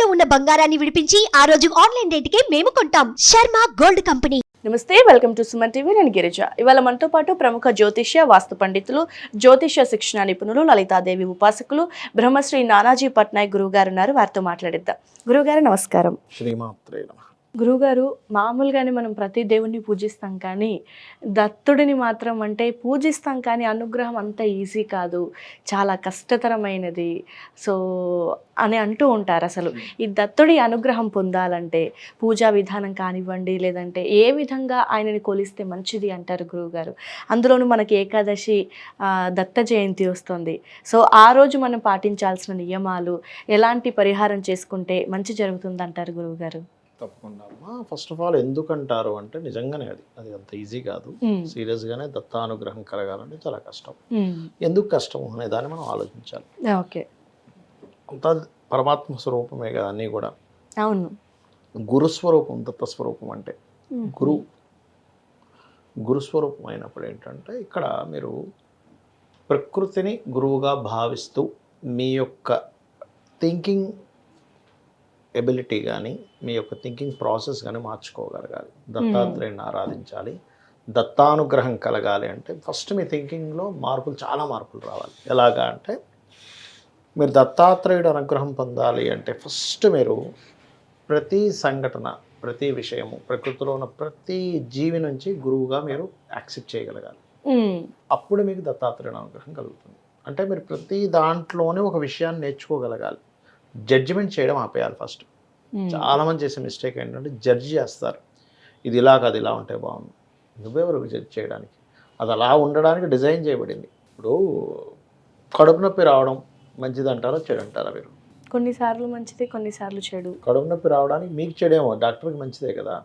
ఇంట్లో ఉన్న బంగారాన్ని విడిపించి ఆ రోజు ఆన్లైన్ రేటుకే మేము కొంటాం. Sharma gold company. నమస్తే, వెల్కమ్ టు సుమన్ టీవీ. నేను గిరిజ. ఇవాళ మనతో పాటు ప్రముఖ జ్యోతిష్య వాస్తు పండితులు, జ్యోతిష్య శిక్షణ నిపుణులు, లలితాదేవి ఉపాసకులు, బ్రహ్మశ్రీ నానాజీ పట్నాయక్ గురువు గారు ఉన్నారు. వారితో మాట్లాడిద్దాం. గురువుగారు నమస్కారం. శ్రీమాత్రే నమః. గురువుగారు, మామూలుగానే మనం ప్రతి దేవుణ్ణి పూజిస్తాం, కానీ దత్తుడిని మాత్రం అంటే పూజిస్తాం, కానీ అనుగ్రహం అంత ఈజీ కాదు, చాలా కష్టతరమైనది అని అంటూ ఉంటారు. అసలు ఈ దత్తుడి అనుగ్రహం పొందాలంటే పూజా విధానం కానివ్వండి, లేదంటే ఏ విధంగా ఆయనని కొలిస్తే మంచిది అంటారు గురువుగారు? అందులోనూ మనకి ఏకాదశి దత్త జయంతి వస్తుంది. సో ఆ రోజు మనం పాటించాల్సిన నియమాలు, ఎలాంటి పరిహారం చేసుకుంటే మంచి జరుగుతుంది అంటారు గురువుగారు? తప్పకుండా అమ్మా. ఫస్ట్ ఆఫ్ ఆల్ ఎందుకంటారు అంటే నిజంగానే అది అంత ఈజీ కాదు. సీరియస్గానే దత్తానుగ్రహం కలగాలంటే చాలా కష్టం. ఎందుకు కష్టం అనే దాన్ని మనం ఆలోచించాలి. ఓకే, అంతా పరమాత్మ స్వరూపమే కదా అన్నీ కూడా. అవును. గురుస్వరూపం దత్తస్వరూపం అంటే గురుస్వరూపం అయినప్పుడు ఏంటంటే ఇక్కడ మీరు ప్రకృతిని గురువుగా భావిస్తూ మీ యొక్క థింకింగ్ ఎబిలిటీ కానీ మీ యొక్క థింకింగ్ ప్రాసెస్ కానీ మార్చుకోగలగాలి. దత్తాత్రేయుని ఆరాధించాలి. దత్తానుగ్రహం కలగాలి అంటే ఫస్ట్ మీ థింకింగ్లో చాలా మార్పులు రావాలి. ఎలాగా అంటే మీరు దత్తాత్రేయుడు అనుగ్రహం పొందాలి అంటే ఫస్ట్ మీరు ప్రతి సంఘటన, ప్రతి విషయము, ప్రకృతిలో ఉన్న ప్రతి జీవి నుంచి గురువుగా మీరు యాక్సెప్ట్ చేయగలగాలి. అప్పుడు మీకు దత్తాత్రేయుడు అనుగ్రహం కలుగుతుంది. అంటే మీరు ప్రతి దాంట్లోనే ఒక విషయాన్ని నేర్చుకోగలగాలి. జడ్జిమెంట్ చేయడం ఆపేయాలి ఫస్ట్. చాలామంది చేసే మిస్టేక్ ఏంటంటే జడ్జి చేస్తారు. ఇది ఇలా కాదు, ఇలా ఉంటే బాగుంది. నువ్వెవరు జడ్జి చేయడానికి? అది అలా ఉండడానికి డిజైన్ చేయబడింది. ఇప్పుడు కడుపు నొప్పి రావడం మంచిది అంటారా, చెడు అంటారా? మీరు కొన్నిసార్లు మంచిది, కొన్నిసార్లు చెడు. కడుపు నొప్పి రావడానికి మీకు చెడేమో, డాక్టర్కి మంచిదే కదా.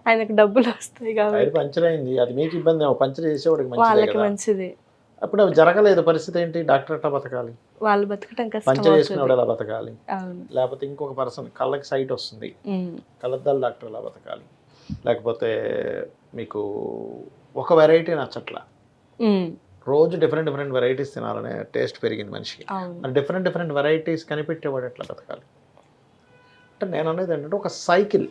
ఆయనకు డబ్బులు వస్తాయి కాబట్టి పంచర్ అయింది, అది మీకు ఇబ్బంది ఏమో. పంచర్ చేసేవాడికి మంచిది. అప్పుడు అవి జరగలేదు, పరిస్థితి ఏంటి? డాక్టర్ ఎట్లా బతకాలి? వాళ్ళు బతకటం కష్టం. పంచర్ చేసుకునేవాడు ఎలా బతకాలి? లేకపోతే ఇంకొక పర్సన్ కళ్ళకి సైట్ వస్తుంది, కళ్ళద్దాల డాక్టర్ ఎలా బతకాలి? లేకపోతే మీకు ఒక వెరైటీ నచ్చట్లా, రోజు డిఫరెంట్ వెరైటీస్ తినాలనే టేస్ట్ పెరిగింది మనిషికి. డిఫరెంట్ వెరైటీస్ కనిపెట్టేవాడు ఎట్లా బతకాలి? అంటే నేను అనేది ఏంటంటే ఒక సైకిల్.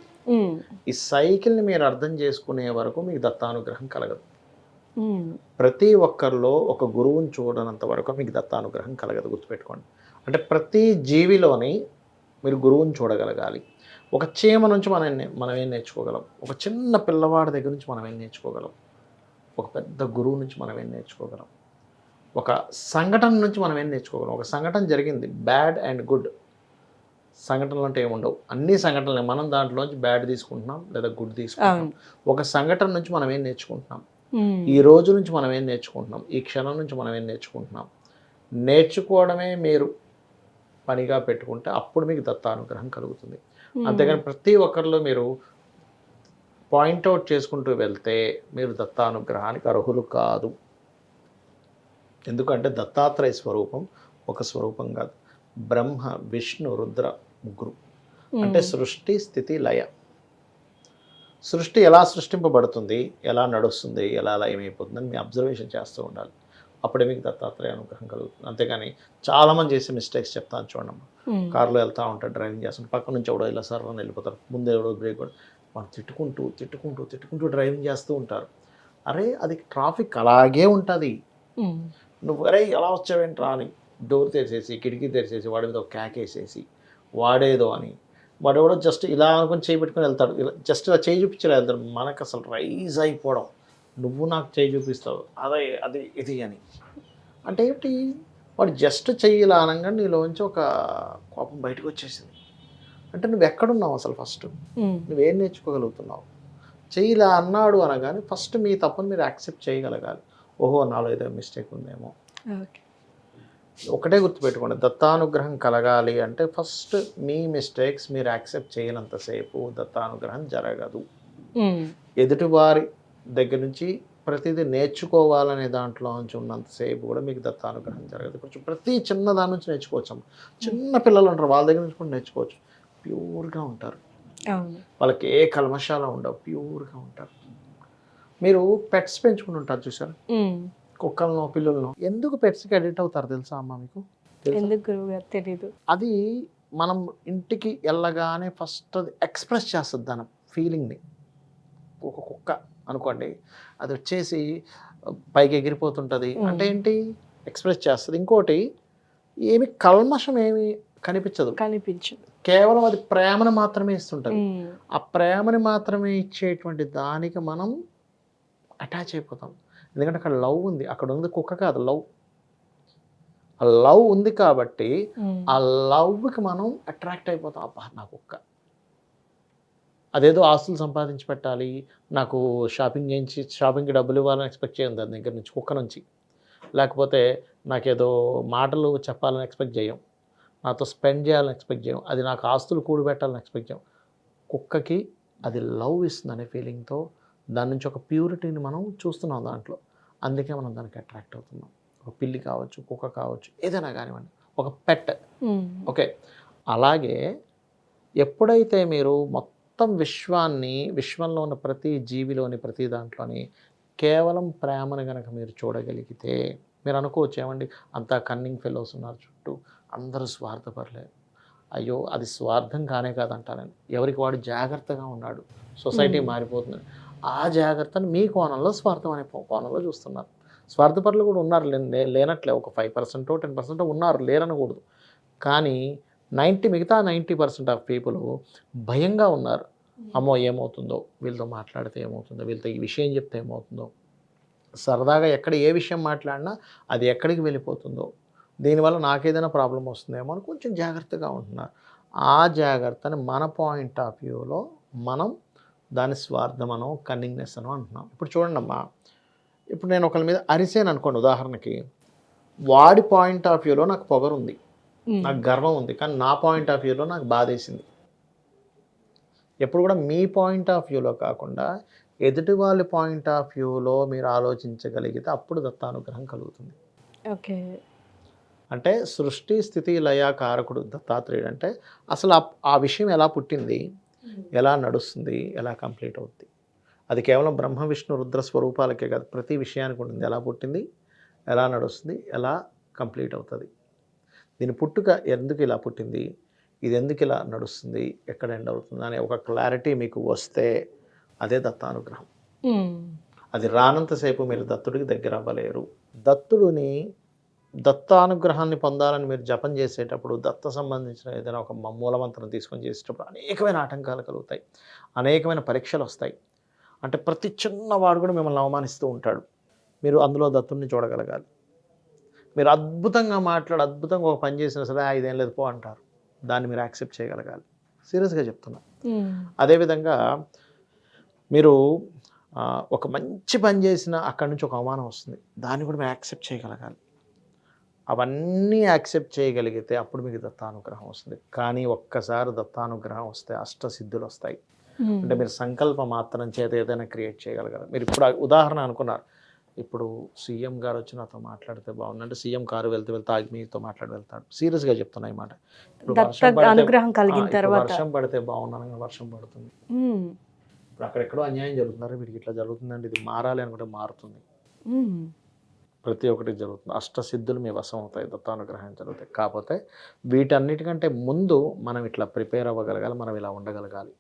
ఈ సైకిల్ని మీరు అర్థం చేసుకునే వరకు మీకు దత్తానుగ్రహం కలగదు. ప్రతి ఒక్కరిలో ఒక గురువుని చూడనంత వరకు మీకు దత్తానుగ్రహం కలగదు, గుర్తుపెట్టుకోండి. అంటే ప్రతి జీవిలోని మీరు గురువుని చూడగలగాలి. ఒక చీమ నుంచి మనం ఏం నేర్చుకోగలం? ఒక చిన్న పిల్లవాడి దగ్గర నుంచి మనం ఏం నేర్చుకోగలం? ఒక పెద్ద గురువు నుంచి మనం ఏం నేర్చుకోగలం? ఒక సంఘటన నుంచి మనం ఏం నేర్చుకోగలం? ఒక సంఘటన జరిగింది, బ్యాడ్ అండ్ గుడ్ సంఘటనలు అంటే ఏముండవు. అన్ని సంఘటనలు మనం దాంట్లోంచి బ్యాడ్ తీసుకుంటున్నాం లేదా గుడ్ తీసుకుంటున్నాం. ఒక సంఘటన నుంచి మనం ఏం నేర్చుకుంటున్నాం? ఈ రోజు నుంచి మనం ఏం నేర్చుకుంటున్నాం? ఈ క్షణం నుంచి మనం ఏం నేర్చుకుంటున్నాం? నేర్చుకోవడమే మీరు పనిగా పెట్టుకుంటే అప్పుడు మీకు దత్తానుగ్రహం కలుగుతుంది. అంతేగాని ప్రతి ఒక్కరిలో మీరు పాయింట్అవుట్ చేసుకుంటూ వెళ్తే మీరు దత్తానుగ్రహానికి అర్హులు కాదు. ఎందుకంటే దత్తాత్రేయ స్వరూపం ఒక స్వరూపం కాదు. బ్రహ్మ, విష్ణు, రుద్ర ముగ్గురు. అంటే సృష్టి, స్థితి, లయ. సృష్టి ఎలా సృష్టింపబడుతుంది, ఎలా నడుస్తుంది, ఎలా లయమైపోతుందని మీ అబ్జర్వేషన్ చేస్తూ ఉండాలి. అప్పుడే మీకు దత్తాత్రేయ అనుగ్రహం కలుగుతుంది. అంతేగాని చాలామంది చేసే మిస్టేక్స్ చెప్తాను చూడమ్మా. కారులో వెళ్తూ ఉంటారు, డ్రైవింగ్ చేస్తుంటారు, పక్క నుంచి ఎవడో ఇలా సర్రని వెళ్ళిపోతారు, ముందు ఎవడో బ్రేక్ కూడా వాళ్ళు తిట్టుకుంటూ డ్రైవింగ్ చేస్తూ ఉంటారు. అరే అది ట్రాఫిక్ అలాగే ఉంటుంది. నువ్వు అరే ఎలా వచ్చావేంట్రా అని డోర్ తెరిచేసి, కిటికీ తెరిచేసి, వాడి మీద ఒక క్యాకేసేసి వాడేదో అని వాడెవడో జస్ట్ ఇలా అనుకుని చేయి పెట్టుకుని వెళ్తాడు. ఇలా జస్ట్ ఇలా చేయి చూపించలే వెళ్తాడు. మనకు అసలు రైజ్ అయిపోవడం, నువ్వు నాకు చేయి చూపిస్తావు, అది ఇది అని. అంటే ఏంటి? వాడు జస్ట్ చెయ్యి ఇలా అనగా నీలోంచి ఒక కోపం బయటకు వచ్చేసింది. అంటే నువ్వు ఎక్కడున్నావు అసలు? ఫస్ట్ నువ్వేం నేర్చుకోగలుగుతున్నావు? చెయ్యి ఇలా అన్నాడు అనగానే ఫస్ట్ మీ తప్పును మీరు యాక్సెప్ట్ చేయగలగాలి. ఓహో, నాలో ఏదో మిస్టేక్ ఉందేమో. ఒకటే గుర్తుపెట్టుకోండి, దత్తానుగ్రహం కలగాలి అంటే ఫస్ట్ మీ మిస్టేక్స్ మీరు యాక్సెప్ట్ చేయనంతసేపు దత్తానుగ్రహం జరగదు. ఎదుటివారి దగ్గర నుంచి ప్రతిదీ నేర్చుకోవాలనే దాంట్లో నుంచి ఉన్నంతసేపు కూడా మీకు దత్తానుగ్రహం జరగదు. కొంచెం ప్రతి చిన్న దాని నుంచి నేర్చుకోవచ్చు. చిన్న పిల్లలు ఉంటారు, వాళ్ళ దగ్గర నుంచి కూడా నేర్చుకోవచ్చు. ప్యూర్గా ఉంటారు, వాళ్ళకి ఏ కల్మషాలు ఉండవు, ప్యూర్గా ఉంటారు. మీరు పెట్స్ పెంచుకుని ఉంటారు చూసారు, కుక్కలను, పిల్లలను. ఎందుకు పెట్స్కి అడిక్ట్ అవుతారు తెలుసా అమ్మ మీకు? ఎందుకు గురువుగారు? తెలీదు. అది మనం ఇంటికి వెళ్ళగానే ఫస్ట్ అది ఎక్స్ప్రెస్ చేస్తుంది దాని ఫీలింగ్ని. ఒక కుక్క అనుకోండి, అది వచ్చేసి పైకి ఎగిరిపోతుంటుంది అంటే ఏంటి, ఎక్స్ప్రెస్ చేస్తుంది. ఇంకోటి, ఏమి కల్మషం ఏమి కనిపించదు, కేవలం అది ప్రేమను మాత్రమే ఇస్తుంటుంది. ఆ ప్రేమని మాత్రమే ఇచ్చేటువంటి దానికి మనం అటాచ్ అయిపోతాం. ఎందుకంటే అక్కడ లవ్ ఉంది, అక్కడ ఉంది కుక్క కాదు, లవ్. ఆ లవ్ ఉంది కాబట్టి ఆ లవ్కి మనం అట్రాక్ట్ అయిపోతాం. అబ్బా నా కుక్క, అదేదో ఆస్తులు సంపాదించి పెట్టాలి, నాకు షాపింగ్కి డబ్బులు ఇవ్వాలని ఎక్స్పెక్ట్ చేయం దాని దగ్గర నుంచి, కుక్క నుంచి. లేకపోతే నాకేదో మాటలు చెప్పాలని ఎక్స్పెక్ట్ చేయం, నాతో స్పెండ్ చేయాలని ఎక్స్పెక్ట్ చేయం, అది నాకు ఆస్తులు కూడబెట్టాలని ఎక్స్పెక్ట్ చేయం. కుక్కకి అది లవ్ ఇస్తుంది అనే ఫీలింగ్తో దాని నుంచి ఒక ప్యూరిటీని మనం చూస్తున్నాం దాంట్లో. అందుకే మనం దానికి అట్రాక్ట్ అవుతున్నాం. ఒక పిల్లి కావచ్చు, కుక్క కావచ్చు, ఏదైనా కానివ్వండి, ఒక పెట్. ఓకే, అలాగే ఎప్పుడైతే మీరు మొత్తం విశ్వంలో ఉన్న ప్రతి జీవిలోని ప్రతి దాంట్లోని కేవలం ప్రేమను కనుక మీరు చూడగలిగితే, మీరు అనుకోవచ్చు ఏమండి అంతా కన్నింగ్ ఫెలోస్ ఉన్నారు చుట్టూ, అందరూ స్వార్థపరలేదు. అయ్యో అది స్వార్థం కానే కాదంటా నేను. ఎవరికి వాడు జాగ్రత్తగా ఉన్నాడు, సొసైటీ మారిపోతుంది. ఆ జాగ్రత్తను మీ కోణంలో స్వార్థం అనే కోణంలో చూస్తున్నారు. స్వార్థపరులు కూడా ఉన్నారు, లేనట్లే. ఒక 5% 10% ఉన్నారు, లేరనకూడదు. కానీ మిగతా 90% ఆఫ్ పీపుల్ భయంగా ఉన్నారు. అమ్మో ఏమవుతుందో, వీళ్ళతో మాట్లాడితే ఏమవుతుందో, వీళ్ళతో ఈ విషయం చెప్తే ఏమవుతుందో, సరదాగా ఎక్కడ ఏ విషయం మాట్లాడినా అది ఎక్కడికి వెళ్ళిపోతుందో, దీనివల్ల నాకేదైనా ప్రాబ్లం వస్తుందేమో అని కొంచెం జాగ్రత్తగా ఉంటున్నారు. ఆ జాగ్రత్తని మన పాయింట్ ఆఫ్ వ్యూలో మనం దాని స్వార్థమనో కన్నింగ్నెస్ అనో అంటున్నాం. ఇప్పుడు చూడండి అమ్మా, ఇప్పుడు నేను ఒకరి మీద అరిసాను అనుకోండి ఉదాహరణకి, వాడి పాయింట్ ఆఫ్ వ్యూలో నాకు పొగరుంది, నాకు గర్వం ఉంది, కానీ నా పాయింట్ ఆఫ్ వ్యూలో నాకు బాధేసింది. ఎప్పుడు కూడా మీ పాయింట్ ఆఫ్ వ్యూలో కాకుండా ఎదుటి వాళ్ళ పాయింట్ ఆఫ్ వ్యూలో మీరు ఆలోచించగలిగితే అప్పుడు దత్తానుగ్రహం కలుగుతుంది. ఓకే, అంటే సృష్టి స్థితి లయ కారకుడు దత్తాత్రేయుడు. అంటే అసలు ఆ విషయం ఎలా పుట్టింది, ఎలా నడుస్తుంది, ఎలా కంప్లీట్ అవుతుంది, అది కేవలం బ్రహ్మ విష్ణు రుద్ర స్వరూపాలకే కాదు, ప్రతి విషయానికి ఉంటుంది. ఎలా పుట్టింది, ఎలా నడుస్తుంది, ఎలా కంప్లీట్ అవుతుంది, దీని పుట్టుక ఎందుకు ఇలా పుట్టింది, ఇది ఎందుకు ఇలా నడుస్తుంది, ఎక్కడ ఎండ్ అవుతుంది అనే ఒక క్లారిటీ మీకు వస్తే అదే దత్తానుగ్రహం. అది రానంతసేపు మీరు దత్తుడికి దగ్గర అవ్వలేరు. దత్తానుగ్రహాన్ని పొందాలని మీరు జపం చేసేటప్పుడు, దత్త సంబంధించిన ఏదైనా ఒక మూలమంత్రం తీసుకొని చేసేటప్పుడు అనేకమైన ఆటంకాలు కలుగుతాయి, అనేకమైన పరీక్షలు వస్తాయి. అంటే ప్రతి చిన్నవాడు కూడా మిమ్మల్ని అవమానిస్తూ ఉంటాడు. మీరు అందులో దత్తుడిని చూడగలగాలి. మీరు అద్భుతంగా అద్భుతంగా ఒక పని చేసినా సరే ఇదేం లేదు పో అంటారు, దాన్ని మీరు యాక్సెప్ట్ చేయగలగాలి. సీరియస్గా చెప్తున్నా. అదేవిధంగా మీరు ఒక మంచి పని చేసినా అక్కడి నుంచి ఒక అవమానం వస్తుంది, దాన్ని కూడా మీరు యాక్సెప్ట్ చేయగలగాలి. అవన్నీ యాక్సెప్ట్ చేయగలిగితే అప్పుడు మీకు దత్తానుగ్రహం వస్తుంది. కానీ ఒక్కసారి దత్తానుగ్రహం వస్తే అష్టసిద్ధులు వస్తాయి. అంటే మీరు సంకల్ప మాత్రం చేత ఏదైనా క్రియేట్ చేయగలగాలి. మీరు ఇప్పుడు ఉదాహరణ అనుకున్నారు, ఇప్పుడు సీఎం గారు వచ్చి నాతో మాట్లాడితే బాగుంది అంటే సీఎం కారు వెళ్తే ఆగి మీతో మాట్లాడి వెళ్తాడు. సీరియస్గా చెప్తున్నా ఈ మాట. వర్షం పడితే బాగున్నాను, వర్షం పడుతుంది. ఇప్పుడు అక్కడెక్కడో అన్యాయం జరుగుతున్నారు, వీడికి ఇట్లా జరుగుతుందండి, ఇది మారాలి అనుకుంటే మారుతుంది. ప్రతి ఒక్కటి జరుగుతుంది. అష్టసిద్ధులు మీ వశం అవుతాయి, దత్తానుగ్రహం జరుగుతాయి. కాకపోతే వీటన్నిటికంటే ముందు మనం ఇట్లా ప్రిపేర్ అవ్వగలగాలి, మనం ఇలా ఉండగలగాలి.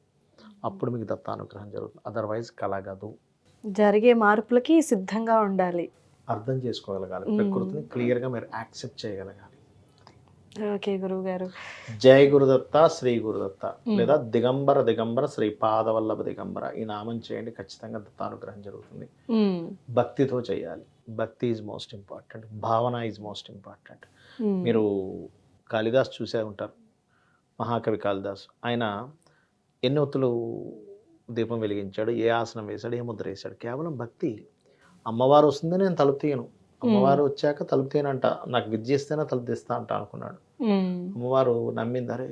అప్పుడు మీకు దత్తానుగ్రహం జరుగుతుంది. అదర్వైజ్ కలగదు. జరిగే మార్పులకి సిద్ధంగా ఉండాలి, అర్థం చేసుకోగలగాలి, ప్రకృతిని క్లియర్గా మీరు యాక్సెప్ట్ చేయగలగాలి. ఓకే గురువు గారు. జై గురుదత్త, శ్రీ గురుదత్త, లేదా దిగంబర శ్రీ పాదవల్లభ దిగంబర, ఈ నామం చేయండి, ఖచ్చితంగా దత్తానుగ్రహం జరుగుతుంది. భక్తితో చేయాలి. భక్తి ఈజ్ మోస్ట్ ఇంపార్టెంట్, భావన ఈజ్ మోస్ట్ ఇంపార్టెంట్. మీరు కాళిదాస్ చూసే ఉంటారు, మహాకవి కాళిదాస్. ఆయన ఎన్ని ఒత్తులు దీపం వెలిగించాడు, ఏ ఆసనం వేశాడు, ఏ ముద్ర వేశాడు, కేవలం భక్తి. అమ్మవారు వస్తుంది నేను తలుపు తీయను, అమ్మవారు వచ్చాక తలుపు తీయనంట, నాకు విద్య ఇస్తేనే తలుపు తీస్తా అంట అనుకున్నాడు. అమ్మవారు నమ్మింది, అరే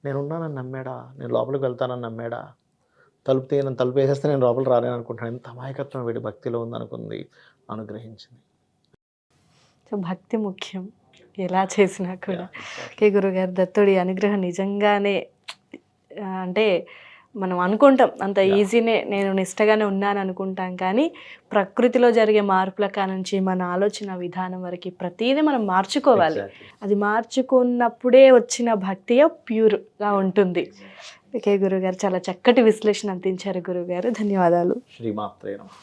నేనున్నానని నమ్మాడా, నేను లోపలికి వెళ్తానని నమ్మాడా, తలుపు తీయనని తలుపు వేసేస్తే నేను లోపలికి రాలేను అనుకుంటాను. ఎంత అమాయకత్వం వీడి భక్తిలో ఉందనుకుంది, అనుగ్రహించింది. సో భక్తి ముఖ్యం ఎలా చేసినా కూడా. ఓకే గురుగారు, దత్తుడి అనుగ్రహం నిజంగానే అంటే మనం అనుకుంటాం అంత ఈజీనే, నేను నిష్టగానే ఉన్నాను అనుకుంటాం, కానీ ప్రకృతిలో జరిగే మార్పుల కానుంచి మన ఆలోచన విధానం వరకు ప్రతిదీ మనం మార్చుకోవాలి. అది మార్చుకున్నప్పుడే వచ్చిన భక్తియే ప్యూర్గా ఉంటుంది. ఓకే గురుగారు, చాలా చక్కటి విశ్లేషణ అందించారు గురుగారు, ధన్యవాదాలు. శ్రీమాత్రే నమః.